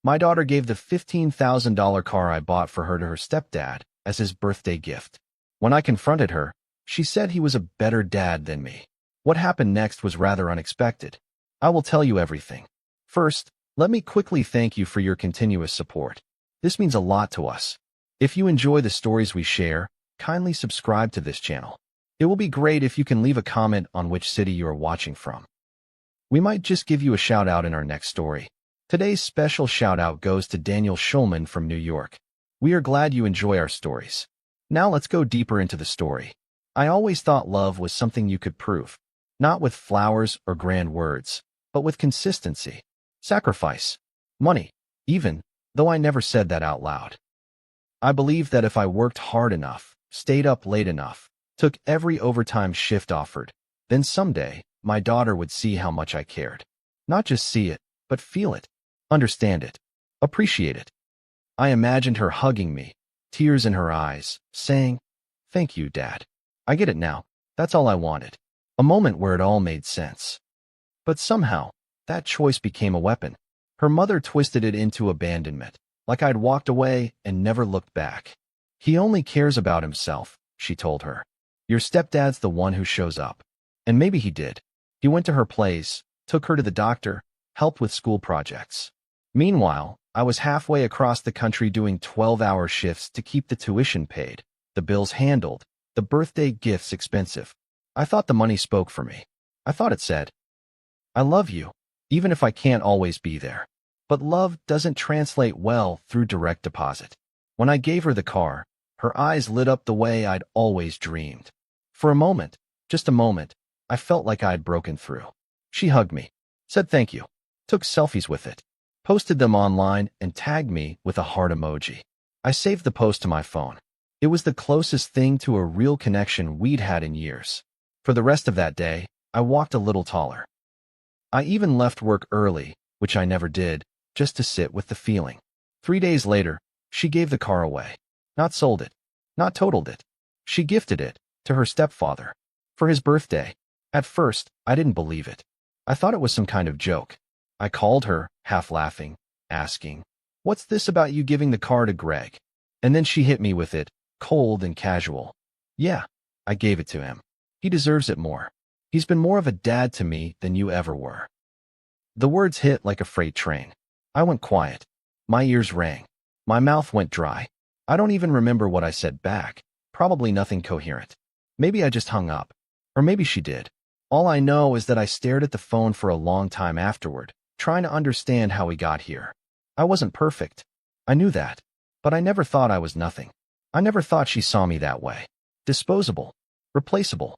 My daughter gave the $15,000 car I bought for her to her stepdad as his birthday gift. When I confronted her, she said he was a better dad than me. What happened next was rather unexpected. I will tell you everything. First, let me quickly thank you for your continuous support. This means a lot to us. If you enjoy the stories we share, kindly subscribe to this channel. It will be great if you can leave a comment on which city you are watching from. We might just give you a shout out in our next story. Today's special shout out goes to Daniel Schulman from New York. We are glad you enjoy our stories. Now let's go deeper into the story. I always thought love was something you could prove, not with flowers or grand words, but with consistency, sacrifice, money, even, though I never said that out loud. I believed that if I worked hard enough, stayed up late enough, took every overtime shift offered, then someday, my daughter would see how much I cared. Not just see it, but feel it, understand it, appreciate it. I imagined her hugging me, tears in her eyes, saying, "Thank you, Dad. I get it now. That's all I wanted." A moment where it all made sense. But somehow, that choice became a weapon. Her mother twisted it into abandonment, like I'd walked away and never looked back. "He only cares about himself," she told her. "Your stepdad's the one who shows up." And maybe he did. He went to her place, took her to the doctor, helped with school projects. Meanwhile, I was halfway across the country doing 12-hour shifts to keep the tuition paid, the bills handled, the birthday gifts expensive. I thought the money spoke for me. I thought it said, "I love you, even if I can't always be there." But love doesn't translate well through direct deposit. When I gave her the car, her eyes lit up the way I'd always dreamed. For a moment, just a moment, I felt like I'd broken through. She hugged me, said thank you, took selfies with it, posted them online, and tagged me with a heart emoji. I saved the post to my phone. It was the closest thing to a real connection we'd had in years. For the rest of that day, I walked a little taller. I even left work early, which I never did, just to sit with the feeling. 3 days later, she gave the car away. Not sold it, not totaled it. She gifted it to her stepfather for his birthday. At first, I didn't believe it. I thought it was some kind of joke. I called her, half laughing, asking, "What's this about you giving the car to Greg?" And then she hit me with it, cold and casual. "Yeah, I gave it to him. He deserves it more. He's been more of a dad to me than you ever were." The words hit like a freight train. I went quiet. My ears rang. My mouth went dry. I don't even remember what I said back. Probably nothing coherent. Maybe I just hung up. Or maybe she did. All I know is that I stared at the phone for a long time afterward, trying to understand how we got here. I wasn't perfect. I knew that. But I never thought I was nothing. I never thought she saw me that way. Disposable. Replaceable.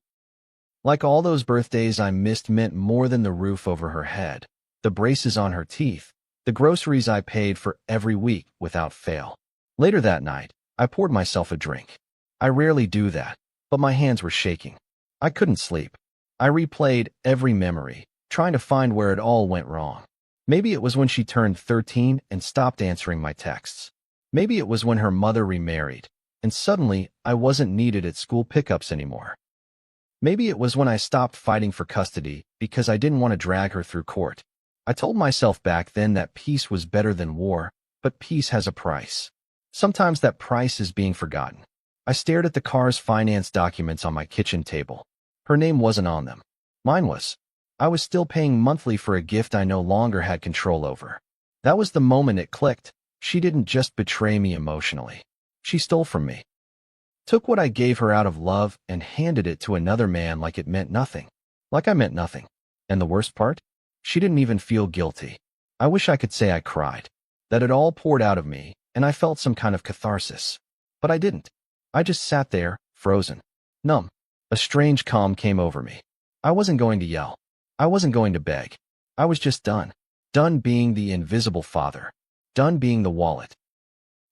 Like all those birthdays I missed meant more than the roof over her head, the braces on her teeth, the groceries I paid for every week without fail. Later that night, I poured myself a drink. I rarely do that, but my hands were shaking. I couldn't sleep. I replayed every memory, trying to find where it all went wrong. Maybe it was when she turned 13 and stopped answering my texts. Maybe it was when her mother remarried, and suddenly I wasn't needed at school pickups anymore. Maybe it was when I stopped fighting for custody because I didn't want to drag her through court. I told myself back then that peace was better than war, but peace has a price. Sometimes that price is being forgotten. I stared at the car's finance documents on my kitchen table. Her name wasn't on them. Mine was. I was still paying monthly for a gift I no longer had control over. That was the moment it clicked. She didn't just betray me emotionally. She stole from me. Took what I gave her out of love and handed it to another man like it meant nothing. Like I meant nothing. And the worst part? She didn't even feel guilty. I wish I could say I cried. That it all poured out of me, and I felt some kind of catharsis. But I didn't. I just sat there, frozen, numb. A strange calm came over me. I wasn't going to yell. I wasn't going to beg. I was just done. Done being the invisible father. Done being the wallet.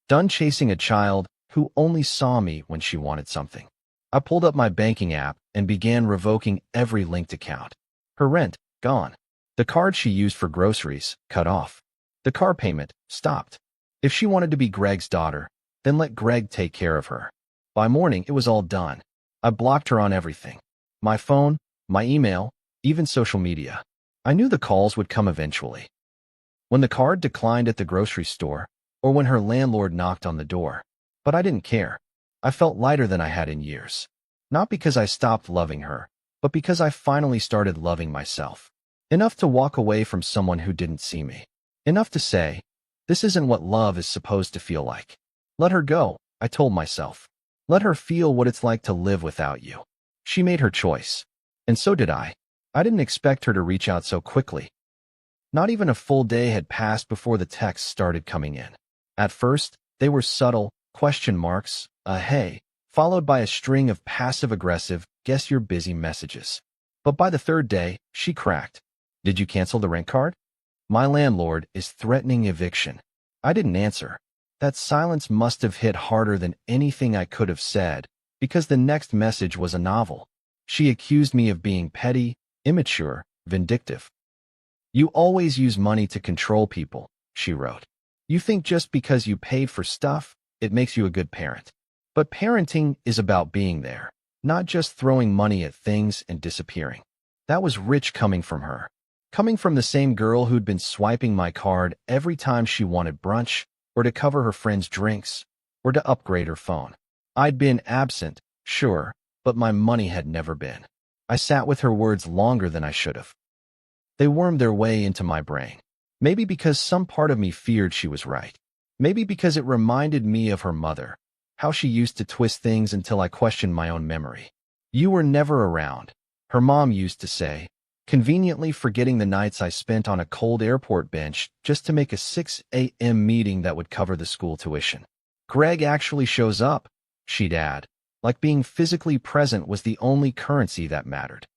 Done chasing a child who only saw me when she wanted something. I pulled up my banking app and began revoking every linked account. Her rent, gone. The card she used for groceries, cut off. The car payment, stopped. If she wanted to be Greg's daughter, then let Greg take care of her. By morning, it was all done. I blocked her on everything. My phone, my email, even social media. I knew the calls would come eventually. when the card declined at the grocery store, or when her landlord knocked on the door. But I didn't care. I felt lighter than I had in years. Not because I stopped loving her, but because I finally started loving myself. Enough to walk away from someone who didn't see me. Enough to say, this isn't what love is supposed to feel like. Let her go, I told myself. Let her feel what it's like to live without you. She made her choice. And so did I. I didn't expect her to reach out so quickly. Not even a full day had passed before the texts started coming in. At first, they were subtle, question marks, a hey, followed by a string of passive-aggressive, guess you're busy messages. But by the third day, she cracked. Did you cancel the rent card? My landlord is threatening eviction. I didn't answer. That silence must have hit harder than anything I could have said, because the next message was a novel. She accused me of being petty, immature, vindictive. You always use money to control people, she wrote. You think just because you paid for stuff, it makes you a good parent. But parenting is about being there, not just throwing money at things and disappearing. That was rich coming from her. Coming from the same girl who'd been swiping my card every time she wanted brunch, or to cover her friends' drinks, or to upgrade her phone. I'd been absent, sure, but my money had never been. I sat with her words longer than I should have. They wormed their way into my brain. Maybe because some part of me feared she was right. Maybe because it reminded me of her mother, how she used to twist things until I questioned my own memory. You were never around, her mom used to say, conveniently forgetting the nights I spent on a cold airport bench just to make a 6 a.m. meeting that would cover the school tuition. Greg actually shows up, she'd add, like being physically present was the only currency that mattered.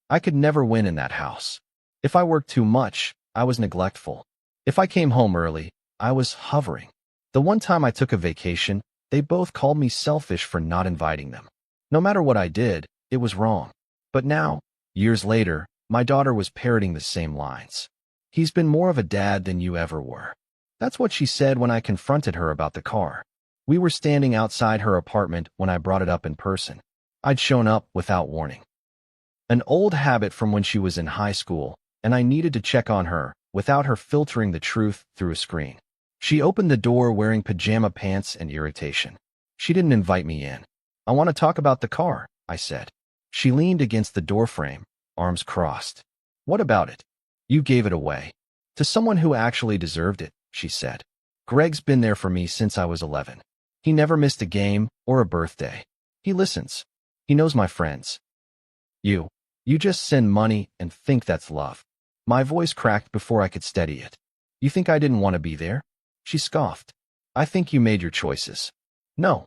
I could never win in that house. If I worked too much, I was neglectful. If I came home early, I was hovering. The one time I took a vacation, they both called me selfish for not inviting them. No matter what I did, it was wrong. But now, years later, my daughter was parroting the same lines. He's been more of a dad than you ever were. That's what she said when I confronted her about the car. We were standing outside her apartment when I brought it up in person. I'd shown up without warning. An old habit from when she was in high school, and I needed to check on her without her filtering the truth through a screen. She opened the door wearing pajama pants and irritation. She didn't invite me in. I want to talk about the car, I said. She leaned against the doorframe, arms crossed. What about it? You gave it away. To someone who actually deserved it, she said. Greg's been there for me since I was 11. He never missed a game or a birthday. He listens. He knows my friends. You just send money and think that's love. My voice cracked before I could steady it. You think I didn't want to be there? She scoffed. I think you made your choices. No,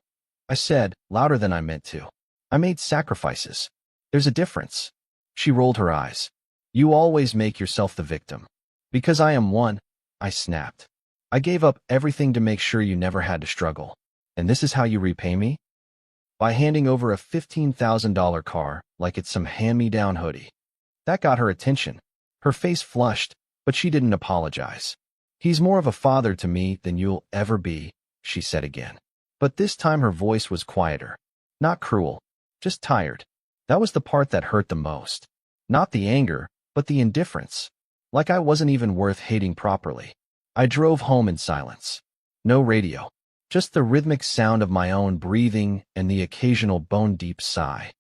I said, louder than I meant to. I made sacrifices. There's a difference. She rolled her eyes. You always make yourself the victim. Because I am one, I snapped. I gave up everything to make sure you never had to struggle. And this is how you repay me? By handing over a $15,000 car like it's some hand-me-down hoodie. That got her attention. Her face flushed, but she didn't apologize. He's more of a father to me than you'll ever be, she said again. But this time her voice was quieter. Not cruel, just tired. That was the part that hurt the most. Not the anger, but the indifference. Like I wasn't even worth hating properly. I drove home in silence. No radio. Just the rhythmic sound of my own breathing and the occasional bone-deep sigh.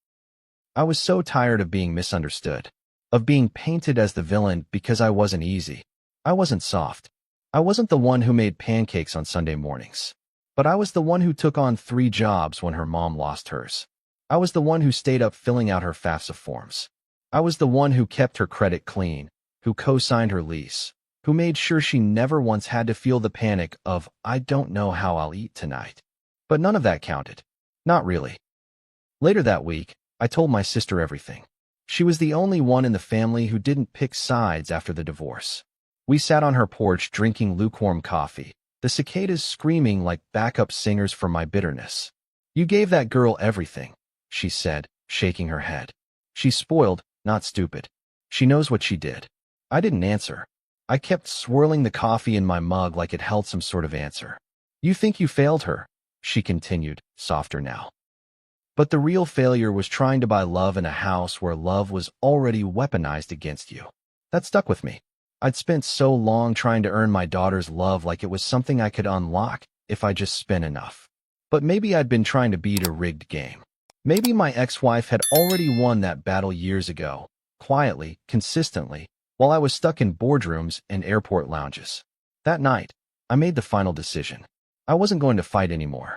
I was so tired of being misunderstood, of being painted as the villain because I wasn't easy. I wasn't soft. I wasn't the one who made pancakes on Sunday mornings. But I was the one who took on 3 jobs when her mom lost hers. I was the one who stayed up filling out her FAFSA forms. I was the one who kept her credit clean, who co-signed her lease, who made sure she never once had to feel the panic of, I don't know how I'll eat tonight. But none of that counted. Not really. Later that week, I told my sister everything. She was the only one in the family who didn't pick sides after the divorce. We sat on her porch drinking lukewarm coffee, the cicadas screaming like backup singers for my bitterness. You gave that girl everything, she said, shaking her head. She's spoiled, not stupid. She knows what she did. I didn't answer. I kept swirling the coffee in my mug like it held some sort of answer. You think you failed her, she continued, softer now. But the real failure was trying to buy love in a house where love was already weaponized against you. That stuck with me. I'd spent so long trying to earn my daughter's love like it was something I could unlock if I just spent enough. But maybe I'd been trying to beat a rigged game. Maybe my ex-wife had already won that battle years ago, quietly, consistently, while I was stuck in boardrooms and airport lounges. That night, I made the final decision. I wasn't going to fight anymore.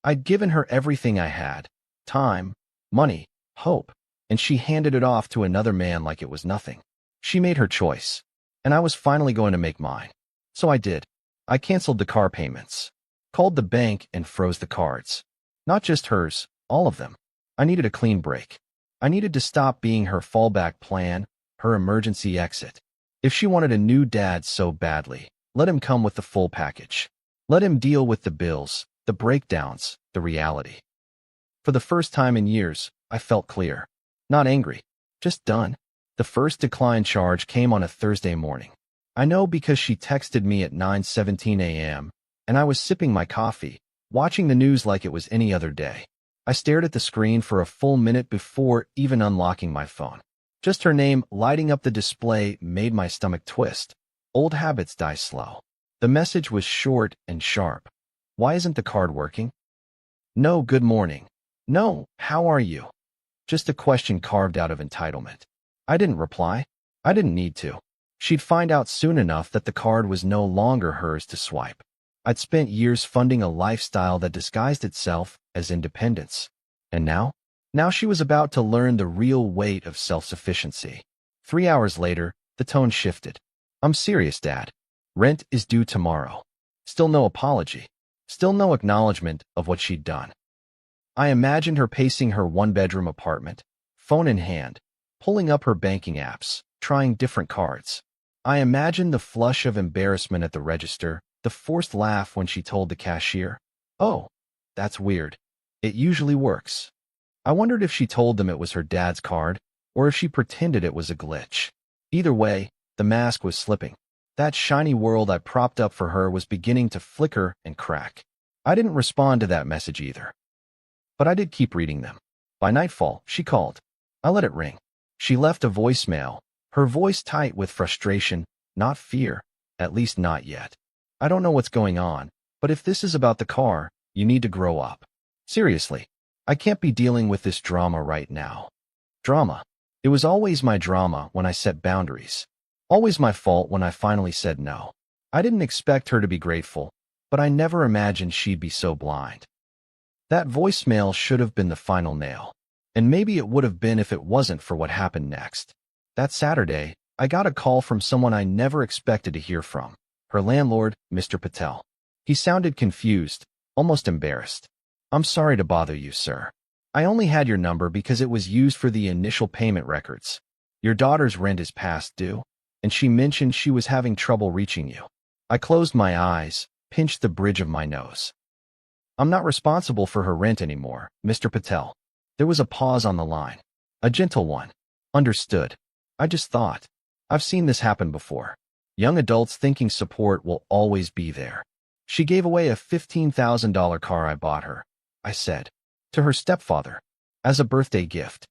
I'd given her everything I had, time, money, hope, and she handed it off to another man like it was nothing. She made her choice, and I was finally going to make mine. So I did. I canceled the car payments, called the bank, and froze the cards. Not just hers, all of them. I needed a clean break. I needed to stop being her fallback plan, her emergency exit. If she wanted a new dad so badly, let him come with the full package. Let him deal with the bills, the breakdowns, the reality. For the first time in years, I felt clear. Not angry, just done. The first decline charge came on a Thursday morning. I know because she texted me at 9:17 a.m., and I was sipping my coffee, watching the news like it was any other day. I stared at the screen for a full minute before even unlocking my phone. Just her name lighting up the display made my stomach twist. Old habits die slow. The message was short and sharp. Why isn't the card working? No, good morning. No, how are you? Just a question carved out of entitlement. I didn't reply. I didn't need to. She'd find out soon enough that the card was no longer hers to swipe. I'd spent years funding a lifestyle that disguised itself as independence. And now? Now she was about to learn the real weight of self-sufficiency. 3 hours later, the tone shifted. I'm serious, Dad. Rent is due tomorrow. Still no apology. Still no acknowledgement of what she'd done. I imagined her pacing her one-bedroom apartment, phone in hand, pulling up her banking apps, trying different cards. I imagined the flush of embarrassment at the register, the forced laugh when she told the cashier, "Oh, that's weird. It usually works." I wondered if she told them it was her dad's card, or if she pretended it was a glitch. Either way, the mask was slipping. That shiny world I propped up for her was beginning to flicker and crack. I didn't respond to that message either. But I did keep reading them. By nightfall, she called. I let it ring. She left a voicemail, her voice tight with frustration, not fear, at least not yet. I don't know what's going on, but if this is about the car, you need to grow up. Seriously, I can't be dealing with this drama right now. Drama. It was always my drama when I set boundaries. Always my fault when I finally said no. I didn't expect her to be grateful, but I never imagined she'd be so blind. That voicemail should have been the final nail. And maybe it would have been if it wasn't for what happened next. That Saturday, I got a call from someone I never expected to hear from. Her landlord, Mr. Patel. He sounded confused, almost embarrassed. I'm sorry to bother you, sir. I only had your number because it was used for the initial payment records. Your daughter's rent is past due, and she mentioned she was having trouble reaching you. I closed my eyes, pinched the bridge of my nose. I'm not responsible for her rent anymore, Mr. Patel. There was a pause on the line. A gentle one. Understood. I just thought. I've seen this happen before. Young adults thinking support will always be there. She gave away a $15,000 car I bought her, I said, to her stepfather, as a birthday gift.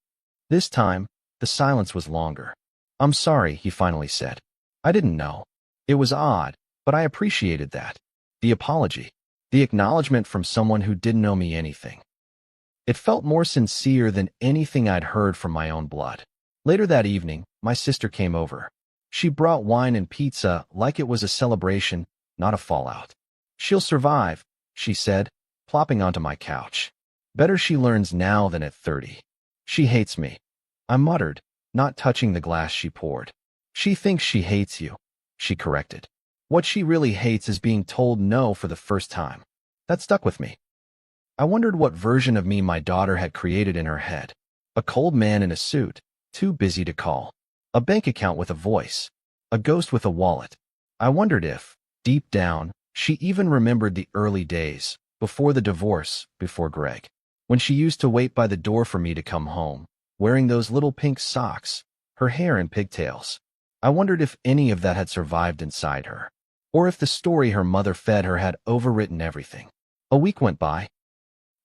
This time, the silence was longer. I'm sorry, he finally said. I didn't know. It was odd, but I appreciated that. The apology. The acknowledgement from someone who didn't owe me anything. It felt more sincere than anything I'd heard from my own blood. Later that evening, my sister came over. She brought wine and pizza like it was a celebration, not a fallout. She'll survive, she said, plopping onto my couch. Better she learns now than at 30. She hates me. I muttered, not touching the glass she poured. She thinks she hates you, she corrected. What she really hates is being told no for the first time. That stuck with me. I wondered what version of me my daughter had created in her head. A cold man in a suit, too busy to call. A bank account with a voice. A ghost with a wallet. I wondered if, deep down, she even remembered the early days, before the divorce, before Greg. When she used to wait by the door for me to come home, wearing those little pink socks, her hair in pigtails. I wondered if any of that had survived inside her. Or if the story her mother fed her had overwritten everything. A week went by.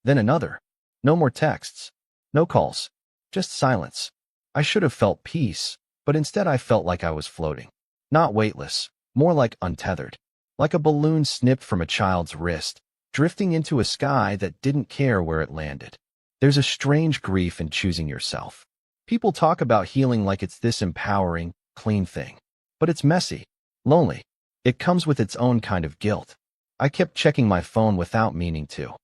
Then another. No more texts. No calls. Just silence. I should have felt peace, but instead I felt like I was floating. Not weightless, more like untethered. Like a balloon snipped from a child's wrist, drifting into a sky that didn't care where it landed. There's a strange grief in choosing yourself. People talk about healing like it's this empowering, clean thing. But it's messy, lonely. It comes with its own kind of guilt. I kept checking my phone without meaning to.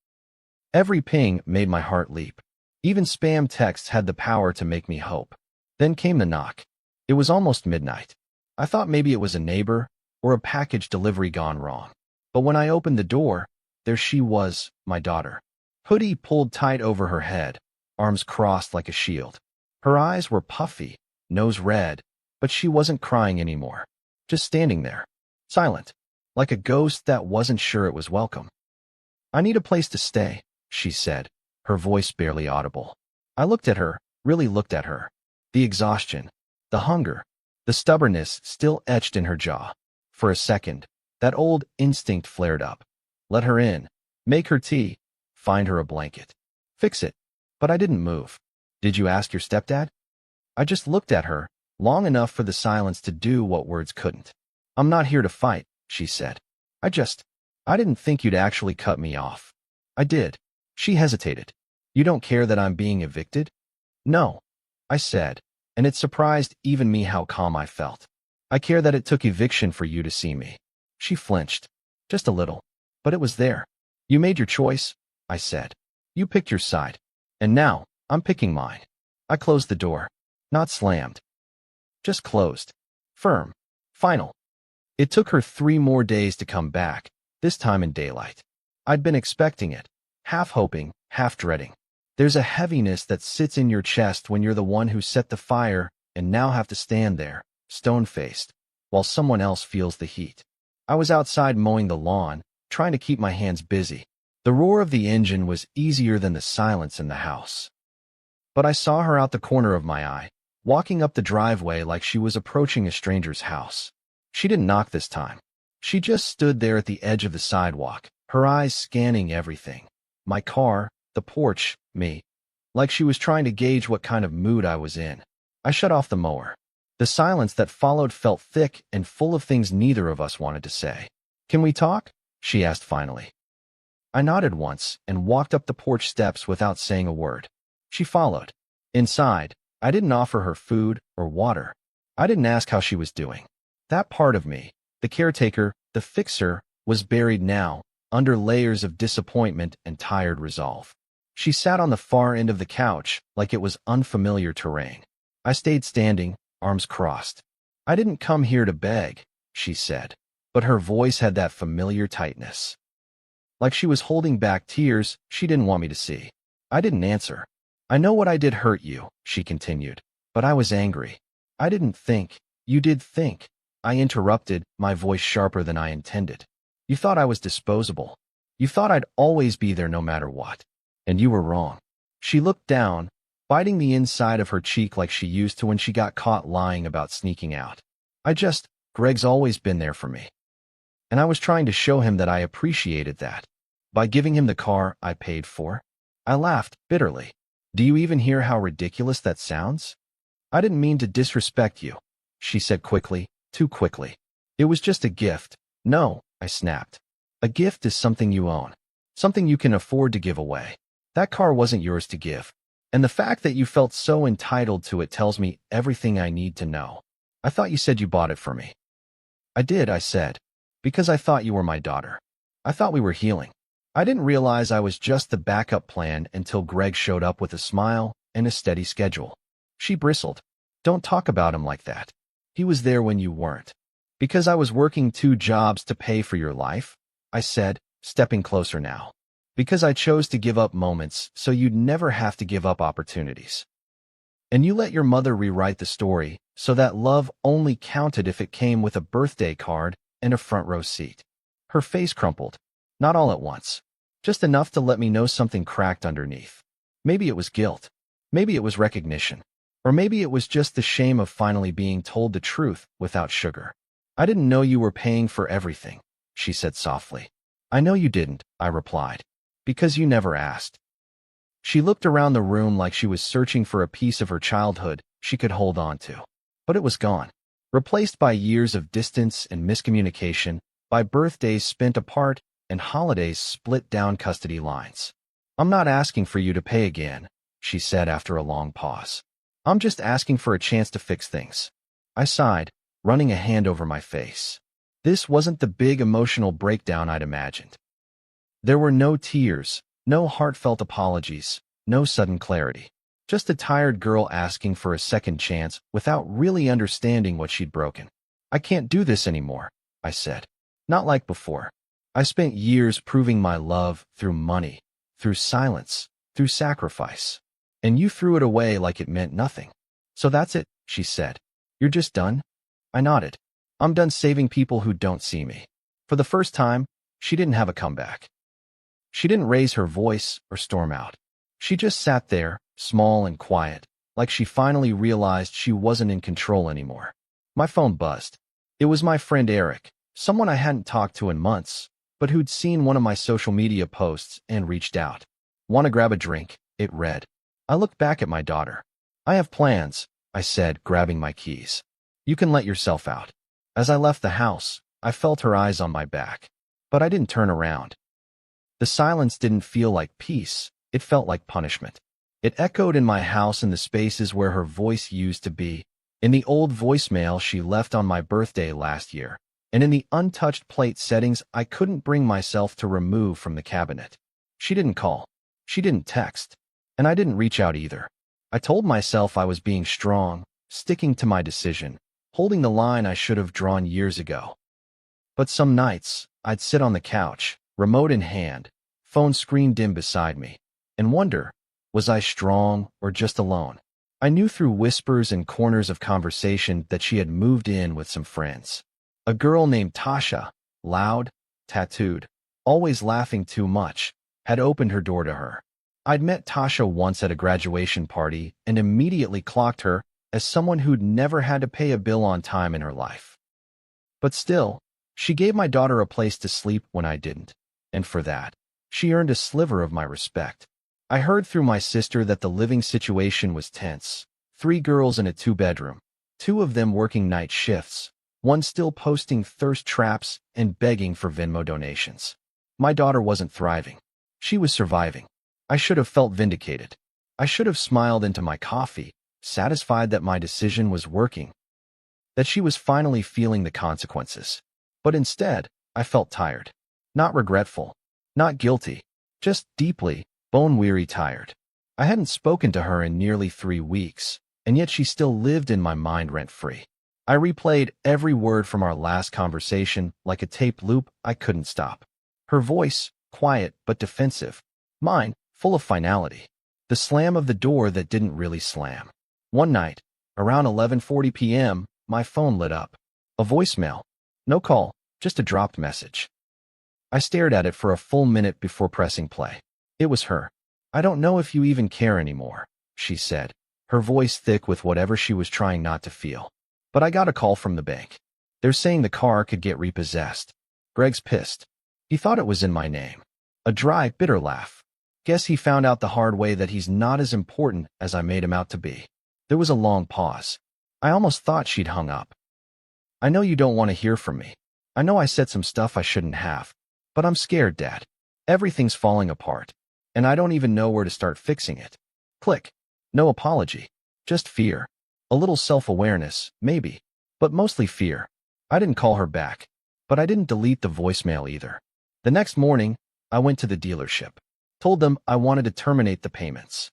Every ping made my heart leap. Even spam texts had the power to make me hope. Then came the knock. It was almost midnight. I thought maybe it was a neighbor or a package delivery gone wrong. But when I opened the door, there she was, my daughter. Hoodie pulled tight over her head, arms crossed like a shield. Her eyes were puffy, nose red, but she wasn't crying anymore. Just standing there, silent, like a ghost that wasn't sure it was welcome. "I need a place to stay," she said, her voice barely audible. I looked at her, really looked at her. The exhaustion, the hunger, the stubbornness still etched in her jaw. For a second, that old instinct flared up. Let her in, make her tea, find her a blanket. Fix it. But I didn't move. "Did you ask your stepdad?" I just looked at her, long enough for the silence to do what words couldn't. "I'm not here to fight," she said. I didn't think you'd actually cut me off." "I did." She hesitated. "You don't care that I'm being evicted?" "No," I said, and it surprised even me how calm I felt. "I care that it took eviction for you to see me." She flinched. Just a little. But it was there. "You made your choice," I said. "You picked your side. And now, I'm picking mine." I closed the door. Not slammed. Just closed. Firm. Final. It took her 3 more days to come back, this time in daylight. I'd been expecting it, half hoping, half dreading. There's a heaviness that sits in your chest when you're the one who set the fire and now have to stand there, stone-faced, while someone else feels the heat. I was outside mowing the lawn, trying to keep my hands busy. The roar of the engine was easier than the silence in the house. But I saw her out the corner of my eye, walking up the driveway like she was approaching a stranger's house. She didn't knock this time. She just stood there at the edge of the sidewalk, her eyes scanning everything. My car, the porch, me. Like she was trying to gauge what kind of mood I was in. I shut off the mower. The silence that followed felt thick and full of things neither of us wanted to say. "Can we talk?" she asked finally. I nodded once and walked up the porch steps without saying a word. She followed. Inside, I didn't offer her food or water. I didn't ask how she was doing. That part of me, the caretaker, the fixer, was buried now, under layers of disappointment and tired resolve. She sat on the far end of the couch like it was unfamiliar terrain. I stayed standing, arms crossed. "I didn't come here to beg," she said, but her voice had that familiar tightness. Like she was holding back tears she didn't want me to see. I didn't answer. "I know what I did hurt you," she continued, "but I was angry. I didn't think. You did think." I interrupted, my voice sharper than I intended. "You thought I was disposable. You thought I'd always be there no matter what. And you were wrong." She looked down, biting the inside of her cheek like she used to when she got caught lying about sneaking out. Greg's always been there for me. And I was trying to show him that I appreciated that. By giving him the car I paid for. I laughed, bitterly. "Do you even hear how ridiculous that sounds?" "I didn't mean to disrespect you," she said quickly, too quickly. "It was just a gift." "No," I snapped. "A gift is something you own. Something you can afford to give away. That car wasn't yours to give. And the fact that you felt so entitled to it tells me everything I need to know. I thought you said you bought it for me." "I did," I said. "Because I thought you were my daughter. I thought we were healing." I didn't realize I was just the backup plan until Greg showed up with a smile and a steady schedule. She bristled. "Don't talk about him like that. He was there when you weren't." "Because I was working 2 jobs to pay for your life," I said, stepping closer now. "Because I chose to give up moments so you'd never have to give up opportunities. And you let your mother rewrite the story so that love only counted if it came with a birthday card and a front row seat." Her face crumpled. Not all at once. Just enough to let me know something cracked underneath. Maybe it was guilt. Maybe it was recognition. Or maybe it was just the shame of finally being told the truth without sugar. "I didn't know you were paying for everything," she said softly. "I know you didn't," I replied. "Because you never asked." She looked around the room like she was searching for a piece of her childhood she could hold on to. But it was gone. replaced by years of distance and miscommunication, by birthdays spent apart and holidays split down custody lines. "I'm not asking for you to pay again," she said after a long pause. "I'm just asking for a chance to fix things." I sighed, running a hand over my face. This wasn't the big emotional breakdown I'd imagined. There were no tears, no heartfelt apologies, no sudden clarity. Just a tired girl asking for a second chance without really understanding what she'd broken. "I can't do this anymore," I said. "Not like before. I spent years proving my love through money, through silence, through sacrifice. And you threw it away like it meant nothing." "So that's it," she said. "You're just done?" I nodded. "I'm done saving people who don't see me." For the first time, she didn't have a comeback. She didn't raise her voice or storm out. She just sat there, small and quiet, like she finally realized she wasn't in control anymore. My phone buzzed. It was my friend Eric, someone I hadn't talked to in months, but who'd seen one of my social media posts and reached out. "Want to grab a drink?" it read. I looked back at my daughter. "I have plans," I said, grabbing my keys. "You can let yourself out." As I left the house, I felt her eyes on my back, but I didn't turn around. The silence didn't feel like peace, it felt like punishment. It echoed in my house in the spaces where her voice used to be, in the old voicemail she left on my birthday last year, and in the untouched plate settings I couldn't bring myself to remove from the cabinet. She didn't call. She didn't text. And I didn't reach out either. I told myself I was being strong, sticking to my decision, holding the line I should have drawn years ago. But some nights, I'd sit on the couch, remote in hand, phone screen dim beside me, and wonder, was I strong or just alone? I knew through whispers and corners of conversation that she had moved in with some friends. A girl named Tasha, loud, tattooed, always laughing too much, had opened her door to her. I'd met Tasha once at a graduation party and immediately clocked her as someone who'd never had to pay a bill on time in her life. But still, she gave my daughter a place to sleep when I didn't, and for that, she earned a sliver of my respect. I heard through my sister that the living situation was tense. 3 girls in a 2-bedroom, 2 of them working night shifts, one still posting thirst traps and begging for Venmo donations. My daughter wasn't thriving. She was surviving. I should have felt vindicated. I should have smiled into my coffee, satisfied that my decision was working, that she was finally feeling the consequences. But instead, I felt tired. Not regretful, not guilty, just deeply, bone-weary tired. I hadn't spoken to her in nearly 3 weeks, and yet she still lived in my mind rent-free. I replayed every word from our last conversation like a tape loop I couldn't stop. Her voice, quiet but defensive. Mine, full of finality. The slam of the door that didn't really slam. One night, around 11:40 p.m., my phone lit up. A voicemail. No call, just a dropped message. I stared at it for a full minute before pressing play. It was her. "I don't know if you even care anymore," she said, her voice thick with whatever she was trying not to feel. "But I got a call from the bank. They're saying the car could get repossessed. Greg's pissed. He thought it was in my name." A dry, bitter laugh. "Guess he found out the hard way that he's not as important as I made him out to be." There was a long pause. I almost thought she'd hung up. "I know you don't want to hear from me. I know I said some stuff I shouldn't have. But I'm scared, Dad. Everything's falling apart. And I don't even know where to start fixing it." Click. No apology. Just fear. A little self-awareness, maybe. But mostly fear. I didn't call her back. But I didn't delete the voicemail either. The next morning, I went to the dealership. Told them I wanted to terminate the payments.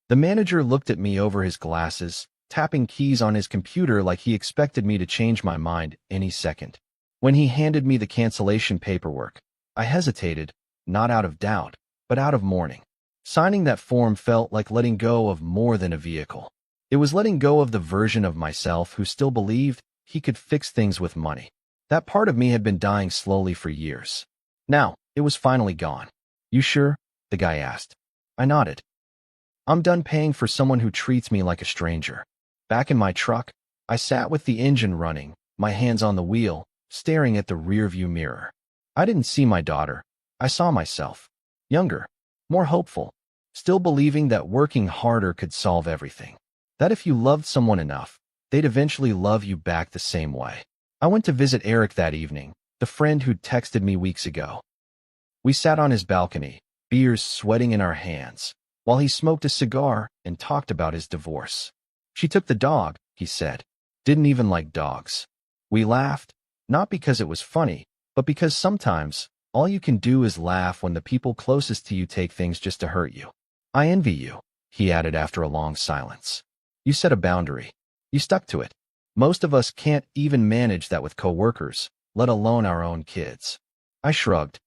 The manager looked at me over his glasses, tapping keys on his computer like he expected me to change my mind any second. When he handed me the cancellation paperwork, I hesitated, not out of doubt, but out of mourning. Signing that form felt like letting go of more than a vehicle. It was letting go of the version of myself who still believed he could fix things with money. That part of me had been dying slowly for years. Now, it was finally gone. "You sure?" the guy asked. I nodded. "I'm done paying for someone who treats me like a stranger." Back in my truck, I sat with the engine running, my hands on the wheel, staring at the rearview mirror. I didn't see my daughter. I saw myself. Younger, more hopeful, still believing that working harder could solve everything. That if you loved someone enough, they'd eventually love you back the same way. I went to visit Eric that evening, the friend who'd texted me weeks ago. We sat on his balcony, beers sweating in our hands, while he smoked a cigar and talked about his divorce. She took the dog, he said. Didn't even like dogs. We laughed, not because it was funny, but because sometimes all you can do is laugh when the people closest to you take things just to hurt you. I envy you, he added after a long silence. You set a boundary. You stuck to it. Most of us can't even manage that with coworkers, let alone our own kids. I shrugged.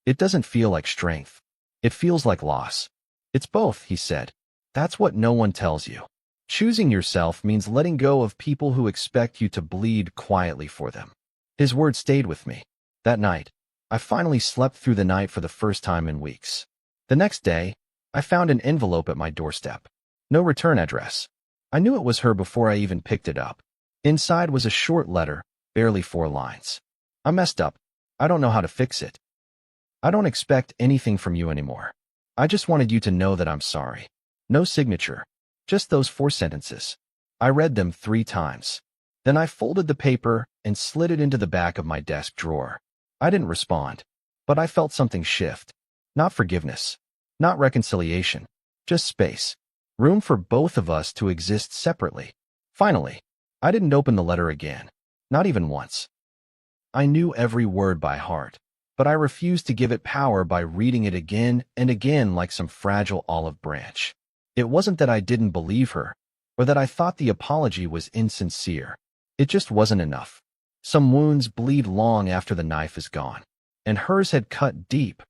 It doesn't feel like strength. It feels like loss. It's both, he said. That's what no one tells you. Choosing yourself means letting go of people who expect you to bleed quietly for them. His words stayed with me. That night, I finally slept through the night for the first time in weeks. The next day, I found an envelope at my doorstep. No return address. I knew it was her before I even picked it up. Inside was a short letter, barely 4 lines. I messed up. I don't know how to fix it. I don't expect anything from you anymore. I just wanted you to know that I'm sorry. No signature. Just those 4 sentences. I read them 3 times. Then I folded the paper and slid it into the back of my desk drawer. I didn't respond, but I felt something shift. Not forgiveness. Not reconciliation. Just space. Room for both of us to exist separately. Finally, I didn't open the letter again. Not even once. I knew every word by heart, but I refused to give it power by reading it again and again like some fragile olive branch. It wasn't that I didn't believe her, or that I thought the apology was insincere. It just wasn't enough. Some wounds bleed long after the knife is gone, and hers had cut deep,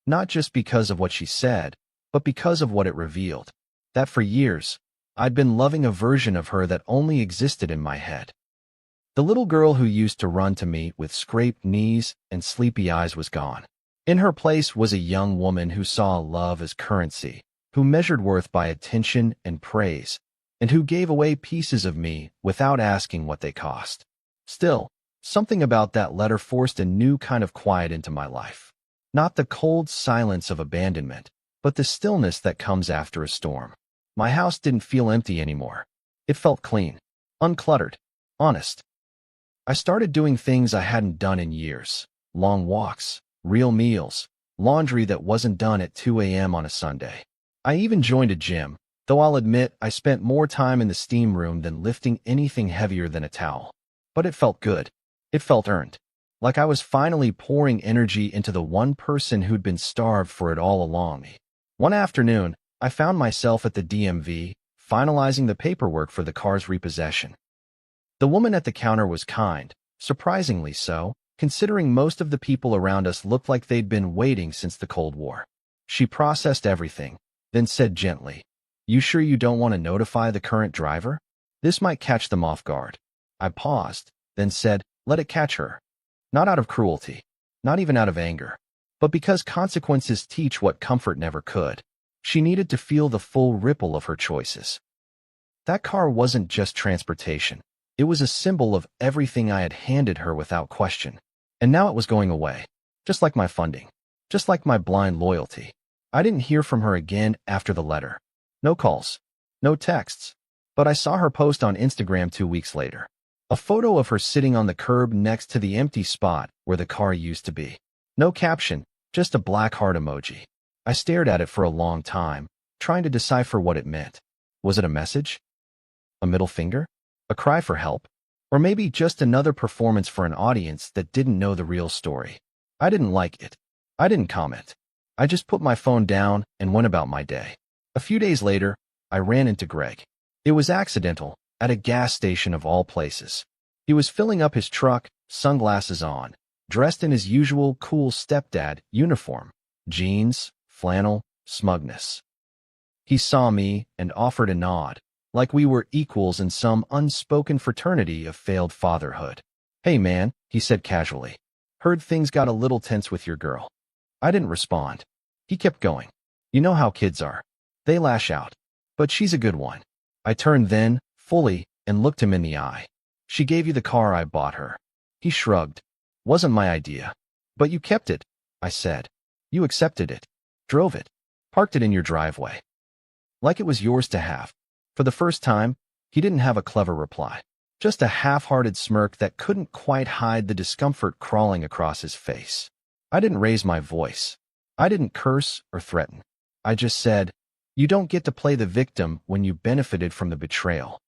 not just because of what she said, but because of what it revealed. That for years, I'd been loving a version of her that only existed in my head. The little girl who used to run to me with scraped knees and sleepy eyes was gone. In her place was a young woman who saw love as currency, who measured worth by attention and praise, and who gave away pieces of me without asking what they cost. Still, something about that letter forced a new kind of quiet into my life. Not the cold silence of abandonment, but the stillness that comes after a storm. My house didn't feel empty anymore. It felt clean, uncluttered, honest. I started doing things I hadn't done in years. Long walks, real meals, laundry that wasn't done at 2 a.m. on a Sunday. I even joined a gym, though I'll admit I spent more time in the steam room than lifting anything heavier than a towel. But it felt good. It felt earned. Like I was finally pouring energy into the one person who'd been starved for it all along. One afternoon, I found myself at the DMV, finalizing the paperwork for the car's repossession. The woman at the counter was kind, surprisingly so, considering most of the people around us looked like they'd been waiting since the Cold War. She processed everything, then said gently, "You sure you don't want to notify the current driver? This might catch them off guard." I paused, then said, "Let it catch her." Not out of cruelty, not even out of anger, but because consequences teach what comfort never could. She needed to feel the full ripple of her choices. That car wasn't just transportation. It was a symbol of everything I had handed her without question. And now it was going away. Just like my funding. Just like my blind loyalty. I didn't hear from her again after the letter. No calls. No texts. But I saw her post on Instagram 2 weeks later. A photo of her sitting on the curb next to the empty spot where the car used to be. No caption, just a black heart emoji. I stared at it for a long time, trying to decipher what it meant. Was it a message? A middle finger? A cry for help? Or maybe just another performance for an audience that didn't know the real story? I didn't like it. I didn't comment. I just put my phone down and went about my day. A few days later, I ran into Greg. It was accidental, at a gas station of all places. He was filling up his truck, sunglasses on, dressed in his usual cool stepdad uniform, jeans, flannel, smugness. He saw me and offered a nod, like we were equals in some unspoken fraternity of failed fatherhood. "Hey man," he said casually. "Heard things got a little tense with your girl." I didn't respond. He kept going. "You know how kids are. They lash out. But she's a good one." I turned then, fully, and looked him in the eye. "She gave you the car I bought her." He shrugged. "Wasn't my idea." "But you kept it," I said. "You accepted it. Drove it. Parked it in your driveway. Like it was yours to have." For the first time, He didn't have a clever reply. Just a half-hearted smirk that couldn't quite hide the discomfort crawling across his face. I didn't raise my voice. I didn't curse or threaten. I just said, "You don't get to play the victim when you benefited from the betrayal."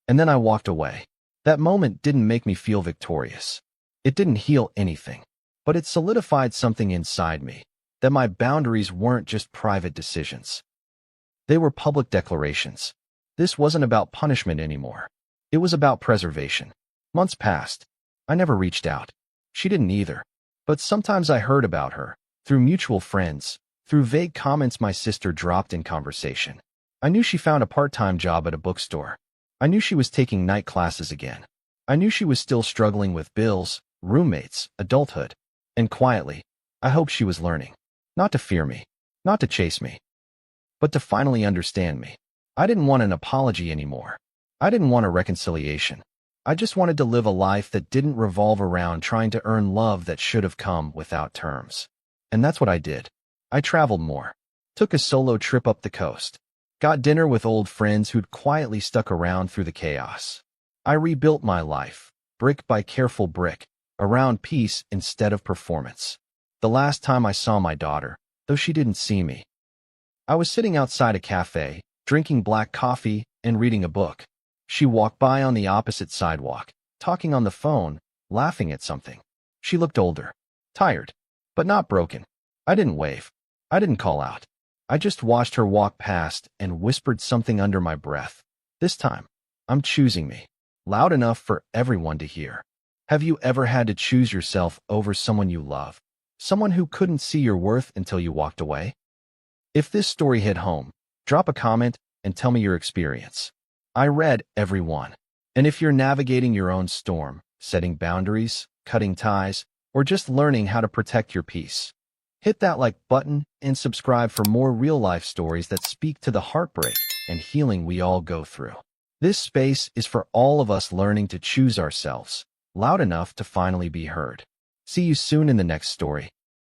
And then I walked away. That moment didn't make me feel victorious. It didn't heal anything. But it solidified something inside me, that my boundaries weren't just private decisions. They were public declarations. This wasn't about punishment anymore. It was about preservation. Months passed. I never reached out. She didn't either. But sometimes I heard about her, through mutual friends, through vague comments my sister dropped in conversation. I knew she found a part-time job at a bookstore. I knew she was taking night classes again. I knew she was still struggling with bills, roommates, adulthood. And quietly, I hoped she was learning. Not to fear me, not to chase me, but to finally understand me. I didn't want an apology anymore. I didn't want a reconciliation. I just wanted to live a life that didn't revolve around trying to earn love that should have come without terms. And that's what I did. I traveled more, took a solo trip up the coast, got dinner with old friends who'd quietly stuck around through the chaos. I rebuilt my life, brick by careful brick, around peace instead of performance. The last time I saw my daughter, though she didn't see me, I was sitting outside a cafe, drinking black coffee and reading a book. She walked by on the opposite sidewalk, talking on the phone, laughing at something. She looked older, tired, but not broken. I didn't wave. I didn't call out. I just watched her walk past and whispered something under my breath. This time, I'm choosing me, loud enough for everyone to hear. Have you ever had to choose yourself over someone you love? Someone who couldn't see your worth until you walked away? If this story hit home, drop a comment and tell me your experience. I read every one. And if you're navigating your own storm, setting boundaries, cutting ties, or just learning how to protect your peace, hit that like button and subscribe for more real-life stories that speak to the heartbreak and healing we all go through. This space is for all of us learning to choose ourselves, loud enough to finally be heard. See you soon in the next story.